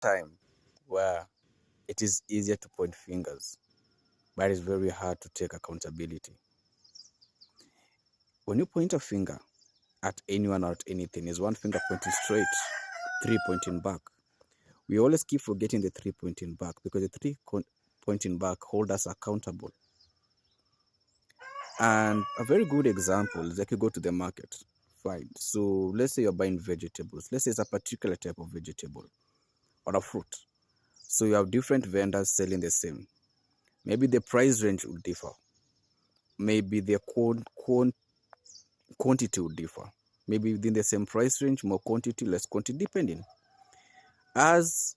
time where it is easier to point fingers, but it's very hard to take accountability. When you point a finger at anyone or at anything, is one finger pointing straight, three pointing back. We always keep forgetting the three pointing back because the pointing back hold us accountable. And a very good example is like you go to the market. Fine. So let's say you're buying vegetables. Let's say it's a particular type of vegetable or a fruit. So you have different vendors selling the same. Maybe the price range will differ. Maybe the quantity will differ. Maybe within the same price range, more quantity, less quantity, depending. As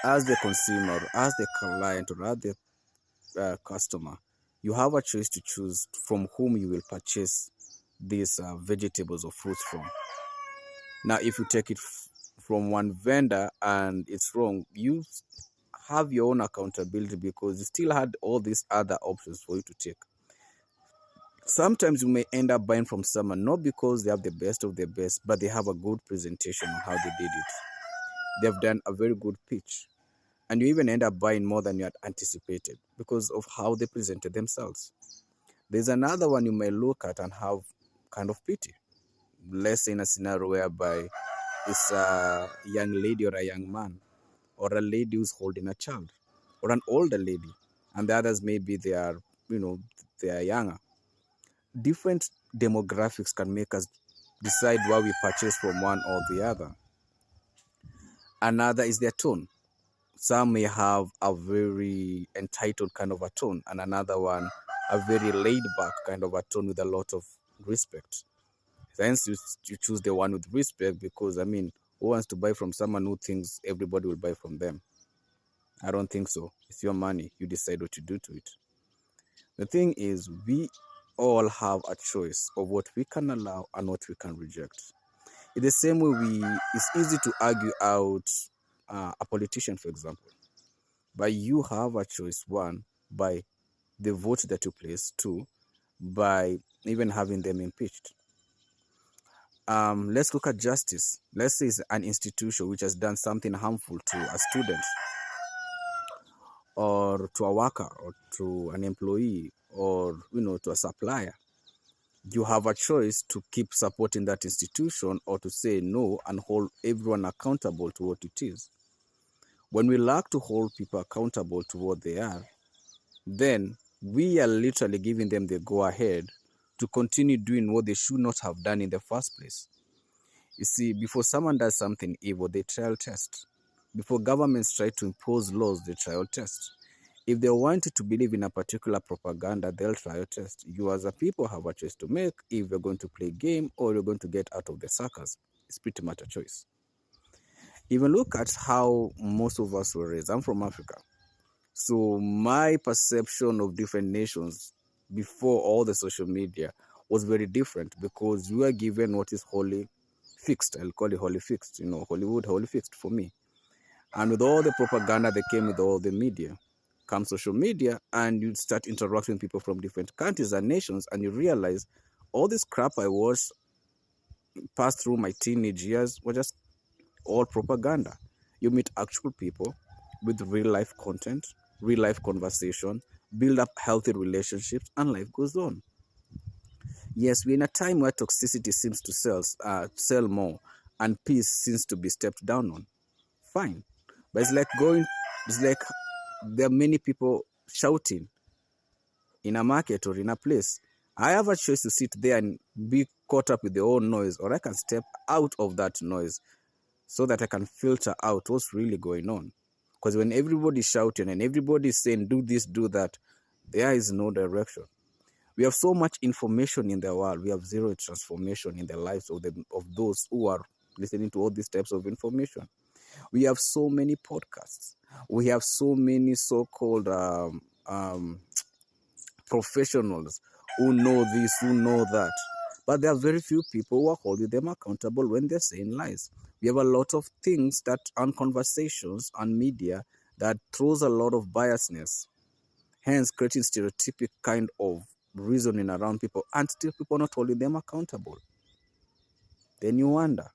the consumer, as the client, or as the customer, you have a choice to choose from whom you will purchase these vegetables or fruits from. Now, if you take it from one vendor and it's wrong, you have your own accountability because you still had all these other options for you to take. Sometimes you may end up buying from someone not because they have the best of the best, but they have a good presentation on how they did it. They've done a very good pitch. And you even end up buying more than you had anticipated because of how they presented themselves. There's another one you may look at and have kind of pity. Let's say in a scenario whereby it's a young lady or a young man, or a lady who's holding a child, or an older lady, and the others maybe they are younger. Different demographics can make us decide why we purchase from one or the other. Another is their tone. Some may have a very entitled kind of a tone, and another one a very laid back kind of a tone with a lot of respect. Hence, you choose the one with respect because, I mean, who wants to buy from someone who thinks everybody will buy from them? I don't think so. It's your money. You decide what to do to it. The thing is, we all have a choice of what we can allow and what we can reject. In the same way, it's easy to argue out a politician, for example. But you have a choice, one, by the vote that you place, two, by even having them impeached. Let's look at justice. Let's say it's an institution which has done something harmful to a student or to a worker or to an employee or to a supplier. You have a choice to keep supporting that institution or to say no and hold everyone accountable to what it is. When we lack to hold people accountable to what they are, then we are literally giving them the go-ahead to continue doing what they should not have done in the first place. You see, before someone does something evil, they trial test. Before governments try to impose laws, they trial test. If they want to believe in a particular propaganda, they'll trial test. You as a people have a choice to make if you're going to play game or you're going to get out of the circus. It's pretty much a choice. Even look at how most of us were raised. I'm from Africa. So my perception of different nations before all the social media was very different because you are given what is wholly fixed. I'll call it wholly fixed. Hollywood, wholly fixed for me. And with all the propaganda that came with all the media, comes social media, and you start interacting with people from different countries and nations, and you realize all this crap I watched pass through my teenage years were just all propaganda. You meet actual people with real life content, real life conversation, build up healthy relationships, and life goes on. Yes, we're in a time where toxicity seems to sell more, and peace seems to be stepped down on. Fine, but it's like there are many people shouting in a market or in a place. I have a choice to sit there and be caught up with the own noise, or I can step out of that noise so that I can filter out what's really going on. Because when everybody's shouting and everybody's saying, do this, do that, there is no direction. We have so much information in the world. We have zero transformation in the lives of those who are listening to all these types of information. We have so many podcasts. We have so many so-called professionals who know this, who know that. But there are very few people who are holding them accountable when they're saying lies. We have a lot of things that on conversations on media that throws a lot of biasness, hence creating stereotypic kind of reasoning around people and still people not holding them accountable. Then you wonder,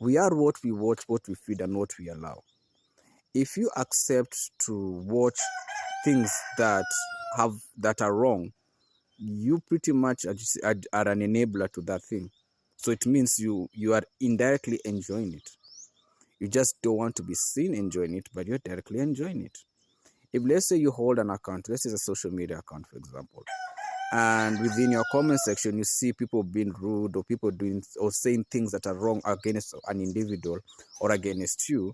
We are what we watch, what we feed, and what we allow. If you accept to watch things that are wrong, you pretty much are an enabler to that thing. So it means you are indirectly enjoying it. You just don't want to be seen enjoying it, but you're directly enjoying it. If let's say you hold an account, let's say a social media account, for example, and within your comment section you see people being rude or people doing or saying things that are wrong against an individual or against you,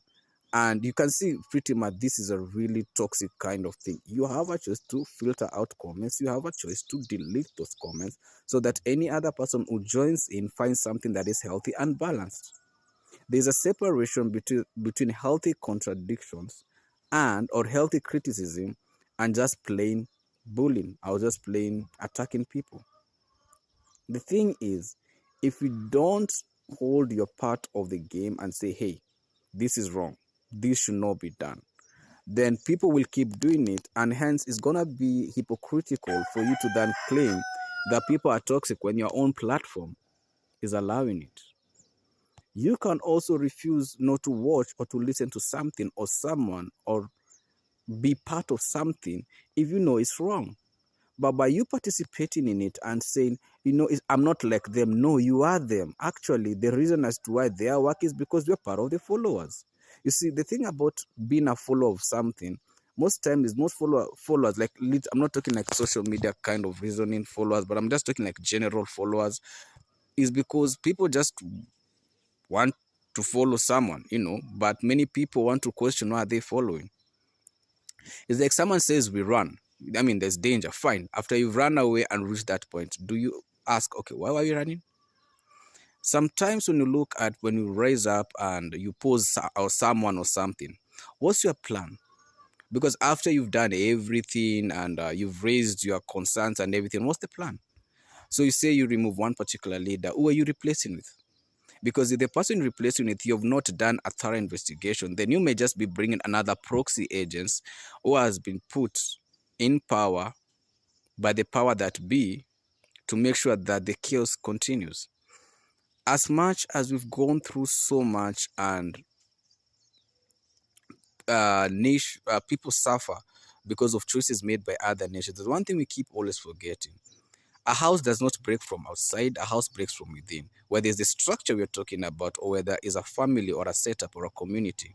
and you can see pretty much this is a really toxic kind of thing, you have a choice to filter out comments. You have a choice to delete those comments so that any other person who joins in finds something that is healthy and balanced. There's a separation between healthy contradictions and or healthy criticism and just plain bullying or just plain attacking people. The thing is, if you don't hold your part of the game and say, hey, this is wrong, this should not be done, then people will keep doing it, and hence it's gonna be hypocritical for you to then claim that people are toxic when your own platform is allowing it. You can also refuse not to watch or to listen to something or someone or be part of something if you know it's wrong. But by you participating in it and saying, I'm not like them. No, you are them. Actually, the reason as to why their work is because you're part of the followers. You see, the thing about being a follower of something, most times is most followers, like, I'm not talking like social media kind of reasoning followers, but I'm just talking like general followers, is because people just want to follow someone, but many people want to question why they following. It's like someone says we run. I mean, there's danger. Fine. After you've run away and reached that point, do you ask, okay, why were you running? Sometimes when you raise up and you pose or someone or something, what's your plan? Because after you've done everything and you've raised your concerns and everything, what's the plan? So you say you remove one particular leader. Who are you replacing with? Because if the person replacing it, you have not done a thorough investigation, then you may just be bringing another proxy agents who has been put in power by the power that be to make sure that the chaos continues. As much as we've gone through so much and people suffer because of choices made by other nations, there's one thing we keep always forgetting. A house does not break from outside, a house breaks from within. Whether it's the structure we're talking about or whether it's a family or a setup or a community.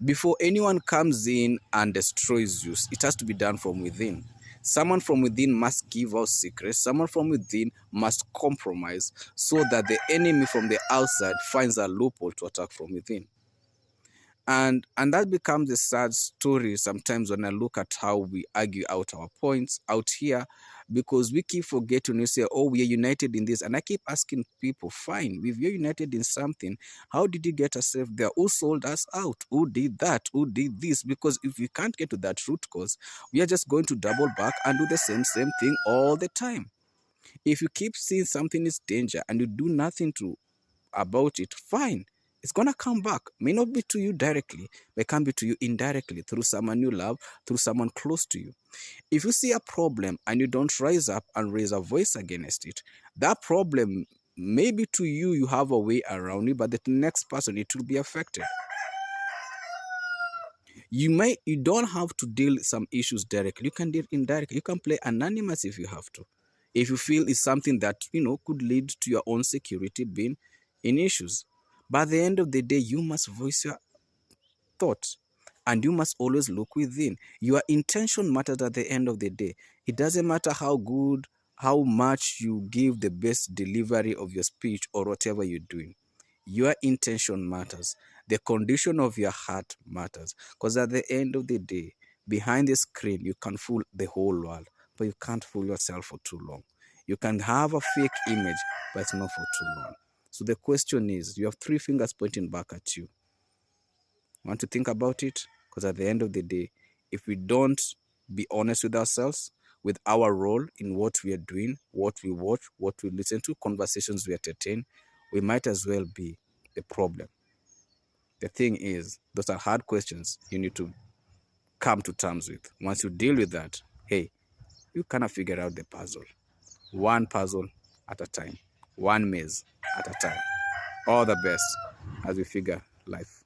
Before anyone comes in and destroys you, it has to be done from within. Someone from within must give out secrets. Someone from within must compromise so that the enemy from the outside finds a loophole to attack from within. And that becomes a sad story sometimes when I look at how we argue out our points out here, because we keep forgetting. We say, oh, we are united in this. And I keep asking people, fine, if you're united in something, how did you get yourself there? Who sold us out? Who did that? Who did this? Because if we can't get to that root cause, we are just going to double back and do the same thing all the time. If you keep seeing something is danger and you do nothing about it, fine. It's gonna come back. May not be to you directly, but can be to you indirectly through someone you love, through someone close to you. If you see a problem and you don't rise up and raise a voice against it, that problem maybe to you, you have a way around it, but the next person, it will be affected. You don't have to deal some issues directly. You can deal indirectly. You can play anonymous if you have to. If you feel it's something that could lead to your own security being in issues. But at the end of the day, you must voice your thoughts. And you must always look within. Your intention matters at the end of the day. It doesn't matter how good, how much you give the best delivery of your speech or whatever you're doing. Your intention matters. The condition of your heart matters. Because at the end of the day, behind the screen, you can fool the whole world, but you can't fool yourself for too long. You can have a fake image, but it's not for too long. So the question is, you have three fingers pointing back at you. Want to think about it? Because at the end of the day, if we don't be honest with ourselves, with our role in what we are doing, what we watch, what we listen to, conversations we entertain, we might as well be the problem. The thing is, those are hard questions you need to come to terms with. Once you deal with that, hey, you kind of figure out the puzzle. One puzzle at a time. One maze at a time. All the best. as we figure life.